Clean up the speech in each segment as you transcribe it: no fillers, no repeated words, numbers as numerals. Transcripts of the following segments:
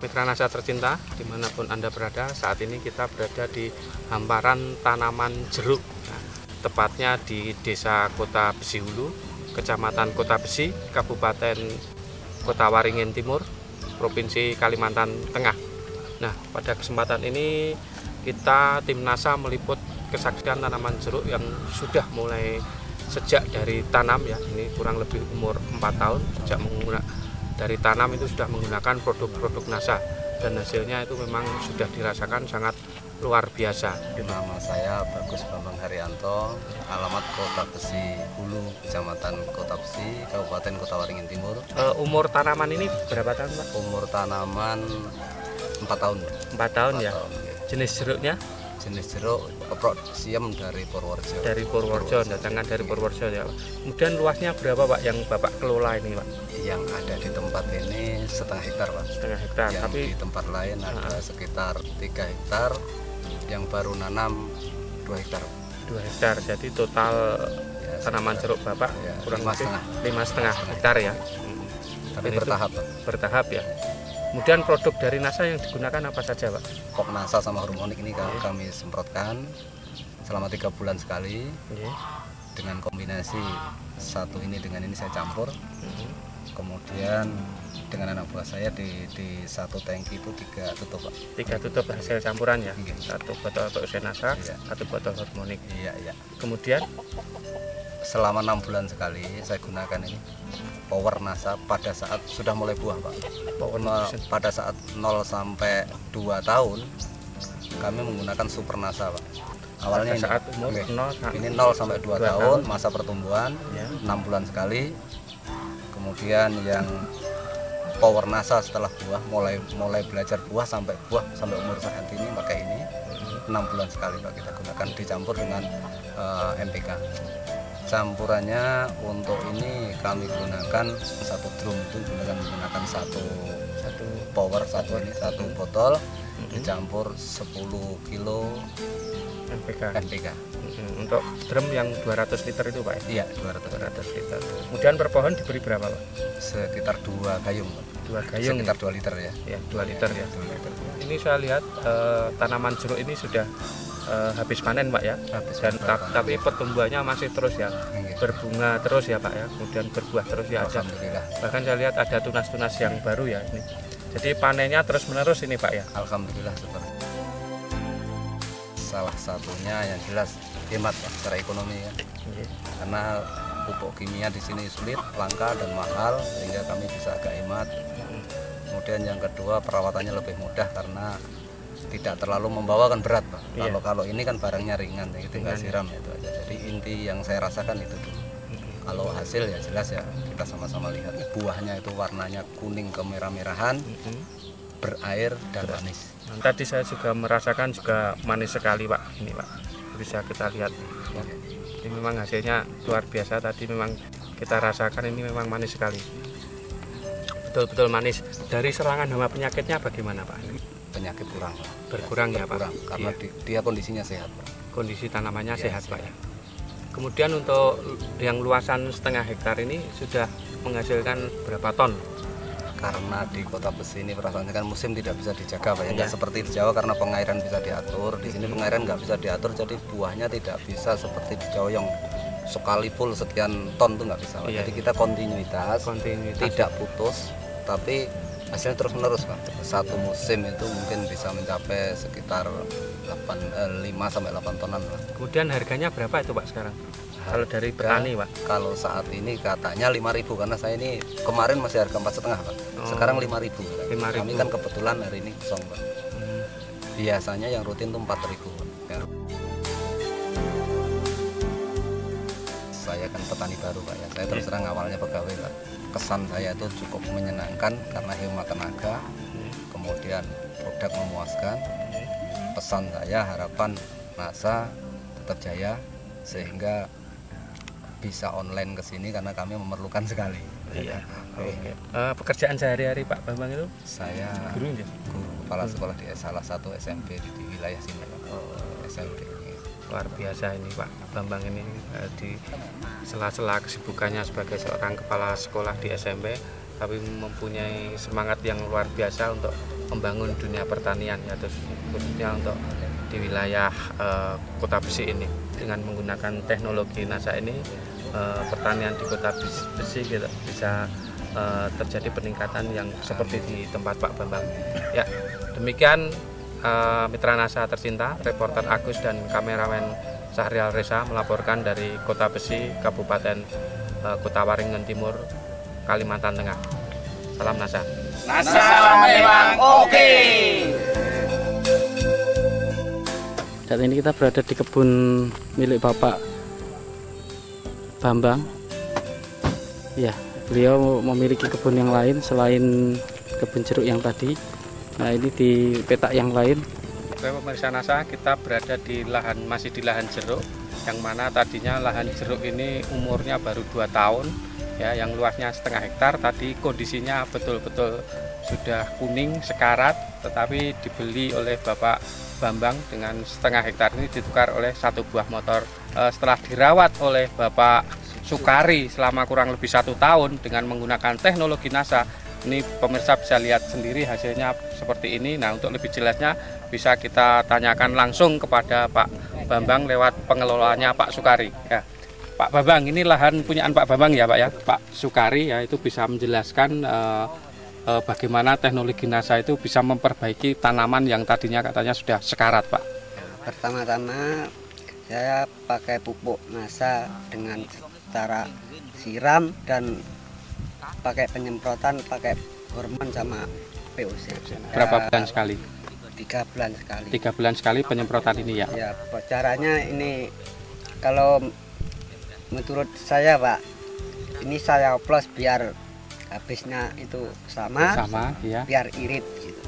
Mitra Nasa tercinta, dimanapun Anda berada, saat ini kita berada di hamparan tanaman jeruk. Nah, tepatnya di Desa Kota Besi Hulu, Kecamatan Kota Besi, Kabupaten Kota Waringin Timur, Provinsi Kalimantan Tengah. Nah, pada kesempatan ini kita tim NASA meliput kesaksian tanaman jeruk yang sudah mulai sejak dari tanam ya, ini kurang lebih umur 4 tahun sejak menggunakan dari tanam itu sudah menggunakan produk-produk NASA dan hasilnya itu memang sudah dirasakan sangat luar biasa. Nama saya Bagus Bambang Haryanto, alamat Kota Besi Hulu, Kecamatan Kota Besi, Kabupaten Kota Waringin Timur. Umur tanaman ini berapa tahun, Pak? Umur tanaman 4 tahun. 4 tahun ya. Tahun, ya. Jenis jeruknya? Jenis jeruk keprok siem dari Purworejo. Dari Purworejo, datangkan dari Purworejo ya, Pak. Kemudian luasnya berapa, Pak, yang Bapak kelola ini, Pak? Yang ada di tempat ini setengah hektar, Pak. Setengah hektar. Yang Tapi di tempat lain ada sekitar 3 hektar, yang baru nanam 2 hektar. 2 hektar. Jadi total Ya, tanaman jeruk Bapak ya, kurang 5,5 hektar ya. Tapi Dan itu bertahap, Pak. bertahap ya. Kemudian produk dari NASA yang digunakan apa saja, Pak? Pok NASA sama hormonik ini kami semprotkan selama 3 bulan sekali. Dengan kombinasi satu ini dengan ini saya campur. Kemudian dengan anak buah saya di satu tangki itu 3 tutup, Pak. 3 tutup hasil campuran ya. Iya. 1 botol NASA, Iya. 1 botol hormonik. Iya, iya. Kemudian Selama 6 bulan sekali saya gunakan ini Power NASA pada saat sudah mulai buah, Pak. Pada saat 0 sampai 2 tahun kami menggunakan Super NASA, Pak. Awalnya pada saat umur ini 0 ini 0 sampai 2 tahun masa pertumbuhan, ya. 6 bulan sekali. Kemudian yang Power NASA setelah buah mulai belajar buah sampai umur saat ini pakai ini 6 bulan sekali, Pak, kita gunakan dicampur dengan MPK. Campurannya untuk ini kami gunakan satu drum itu menggunakan satu power satu botol dicampur 10 kilo MPK. Untuk drum yang 200 liter itu, Pak? Iya, 200 liter. Kemudian per pohon diberi berapa, Pak? Sekitar 2 gayung. 2 gayung. Sekitar 2 liter ya. Ya, 2 liter ya. 2 liter. Ini saya lihat tanaman jeruk ini sudah habis panen, Pak ya. Dan tapi pertumbuhannya masih terus ya. Berbunga terus ya, Pak ya. Kemudian berbuah terus ya. Alhamdulillah. Bahkan saya lihat ada tunas-tunas yang baru ya ini. Jadi panennya terus-menerus ini, Pak ya. Alhamdulillah seperti. Salah satunya yang jelas hemat, Pak, secara ekonomi ya. Karena pupuk kimia di sini sulit, langka dan mahal sehingga kami bisa agak hemat. Kemudian yang kedua perawatannya lebih mudah karena tidak terlalu membawakan berat, Pak. Kalau ini kan barangnya ringan, ya, tinggal siram itu aja. Jadi inti yang saya rasakan itu dulu. Kalau hasil ya jelas ya kita sama-sama lihat buahnya itu warnanya kuning kemerah-merahan, berair dan manis. Tadi saya juga merasakan juga manis sekali, Pak. Ini, Pak, bisa kita lihat. Ya. Ini memang hasilnya luar biasa. Tadi memang kita rasakan ini memang manis sekali. Betul-betul manis. Dari serangan hama penyakitnya bagaimana, Pak? Penyakit kurang, Pak. Berkurang ya, Pak? Kurang, karena dia kondisinya sehat, Pak. Kondisi tanamannya sehat, Pak ya. Kemudian untuk yang luasan setengah hektar ini sudah menghasilkan berapa ton? Karena di Kota Besi ini perasaannya kan musim tidak bisa dijaga, Pak ya. Nggak seperti di Jawa karena pengairan bisa diatur. Di sini pengairan nggak bisa diatur, jadi buahnya tidak bisa seperti di Jawa yang sekali full sekian ton tuh nggak bisa, Pak. Jadi kita kontinuitas, tidak putus, tapi hasilnya terus menerus, Pak. Satu musim itu mungkin bisa mencapai sekitar 5 sampai 8 tonan, Pak. Kemudian harganya berapa itu, Pak, sekarang? Kalau dari petani, Pak? Kalau saat ini katanya 5.000 karena saya ini kemarin masih harga 4,5, Pak. Sekarang 5.000. Kami kan kebetulan hari ini kosong, Pak. Biasanya yang rutin tuh 4.000, Pak. Saya kan petani baru, Pak ya. Saya terus terang awalnya pegawai, Pak. Kesan saya itu cukup menyenangkan karena hemat tenaga, kemudian produk memuaskan. Pesan saya harapan NASA tetap jaya sehingga bisa online ke sini karena kami memerlukan sekali. Iya. Oke. Pekerjaan sehari-hari Pak Bambang itu? Saya guru kepala sekolah di salah satu SMP di wilayah sini, Pak. SMP. Luar biasa ini Pak Bambang ini di sela-sela kesibukannya sebagai seorang kepala sekolah di SMP tapi mempunyai semangat yang luar biasa untuk membangun dunia pertanian ya, terus khususnya untuk di wilayah Kota Besi ini. Dengan menggunakan teknologi NASA ini, pertanian di Kota Besi gitu, bisa terjadi peningkatan yang seperti di tempat Pak Bambang. Ya, demikian mitra NASA tercinta, reporter Agus dan kameramen Syahrial Reza melaporkan dari Kota Besi, Kabupaten Kota Waringin Timur, Kalimantan Tengah. Salam NASA. NASA memang oke. Saat ini kita berada di kebun milik Bapak Bambang. Ya, beliau memiliki kebun yang lain selain kebun jeruk yang tadi. Nah, ini di petak yang lain. Oke, pemirsa NASA, kita berada di masih di lahan jeruk, yang mana tadinya lahan jeruk ini umurnya baru 2 tahun. Ya, yang luasnya setengah hektar, tadi kondisinya betul-betul sudah kuning sekarat, tetapi dibeli oleh Bapak Bambang dengan setengah hektar ini ditukar oleh 1 buah motor. Setelah dirawat oleh Bapak Sukari selama kurang lebih 1 tahun dengan menggunakan teknologi NASA, ini pemirsa bisa lihat sendiri hasilnya seperti ini. Nah, untuk lebih jelasnya bisa kita tanyakan langsung kepada Pak Bambang lewat pengelolanya Pak Sukari. Ya. Pak Bambang, ini lahan punyaan Pak Bambang ya Pak ya? Pak Sukari ya, itu bisa menjelaskan bagaimana teknologi NASA itu bisa memperbaiki tanaman yang tadinya katanya sudah sekarat Pak. Pertama-tama saya pakai pupuk NASA dengan cara siram dan pakai penyemprotan, pakai hormon sama POC. Berapa bulan sekali? 3 bulan sekali. 3 bulan sekali penyemprotan ini ya? Ya, caranya ini kalau menurut saya Pak, ini saya oplos biar habisnya itu sama ya. Biar irit gitu.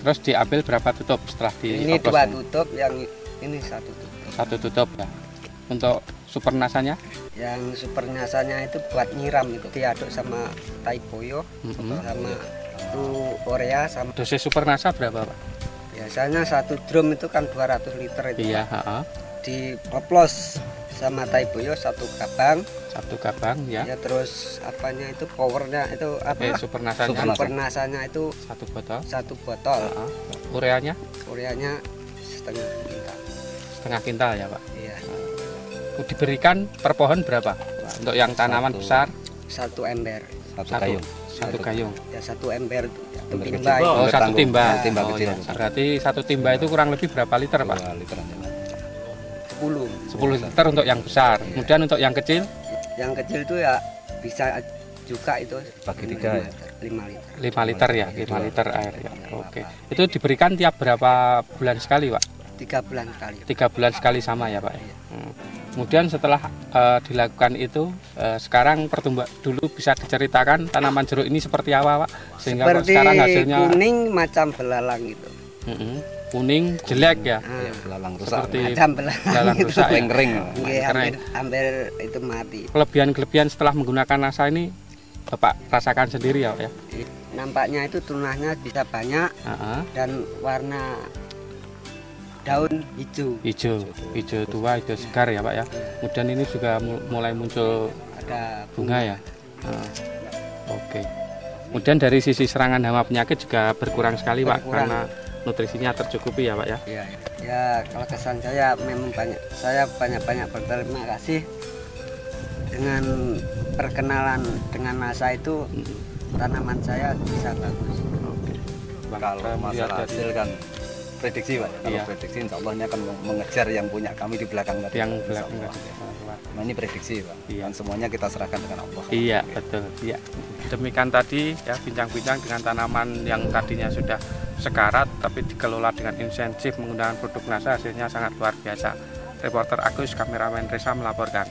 Terus diambil berapa tutup setelah di ini 2 tutup, yang ini 1 tutup. 1 tutup ya. Untuk super nasanya? Yang super nasanya itu buat nyiram, itu diaduk sama Taiboyo, sama itu urea sama. Dosis super nasa berapa Pak? Biasanya 1 drum itu kan 200 liter itu. Iya, dioplos sama Taiboyo 1 kabang. 1 kabang ya. Ya, terus apanya itu powernya itu apa? Super nasanya. Super nasanya itu 1 botol. 1 botol. Ureanya? Ureanya setengah kintal. Setengah kintal ya Pak? Iya. Diberikan per pohon berapa? Untuk yang tanaman besar? 1 ember. 1 gayung. 1 gayung. Ya, 1 ember itu. Ya, timba. Oh, 1 timba. Timba Oh, kecil. ya. Berarti 1 timba itu kurang lebih berapa liter Pak? 2 liter. 10 liter untuk yang besar. Kemudian untuk yang kecil? Yang kecil itu ya bisa juga itu bagi 3 ya? 5 liter. 5 liter ya, 5 liter air ya. Oke. Itu diberikan tiap berapa bulan sekali Pak? 3 bulan sekali. 3 bulan sekali sama ya Pak? Kemudian setelah dilakukan itu, sekarang pertumbuhan dulu bisa diceritakan tanaman jeruk ini seperti apa Pak? Sehingga seperti sekarang hasilnya kuning macam belalang gitu. Kuning jelek ya? Belalang rusak. Seperti Macam belalang gitu. rusak ya? Kering. Iya, hampir itu mati. Kelebihan-kelebihan setelah menggunakan NASA ini Bapak rasakan sendiri ya Pak ya? Nampaknya itu tunahnya bisa banyak dan warna daun hijau. Hijau tua, hijau segar ya Pak ya. Kemudian ini juga mulai muncul Ada bunga ya. Oke. Kemudian dari sisi serangan hama penyakit juga berkurang sekali Pak, karena nutrisinya tercukupi ya Pak ya. Iya. Ya, kalau kesan saya memang saya banyak berterima kasih dengan perkenalan dengan NASA itu, tanaman saya bisa bagus. Kalau masalah hasil kan prediksi Pak. Kalau prediksi insya Allah ini akan mengejar yang punya kami di belakang tadi. Yang belakang. Nah, ini prediksi Pak. Dan semuanya kita serahkan dengan Allah. Iya, betul. Iya. Demikian tadi ya bincang-bincang dengan tanaman yang tadinya sudah sekarat tapi dikelola dengan intensif menggunakan produk NASA, hasilnya sangat luar biasa. Reporter Agus, kameramen Reza melaporkan.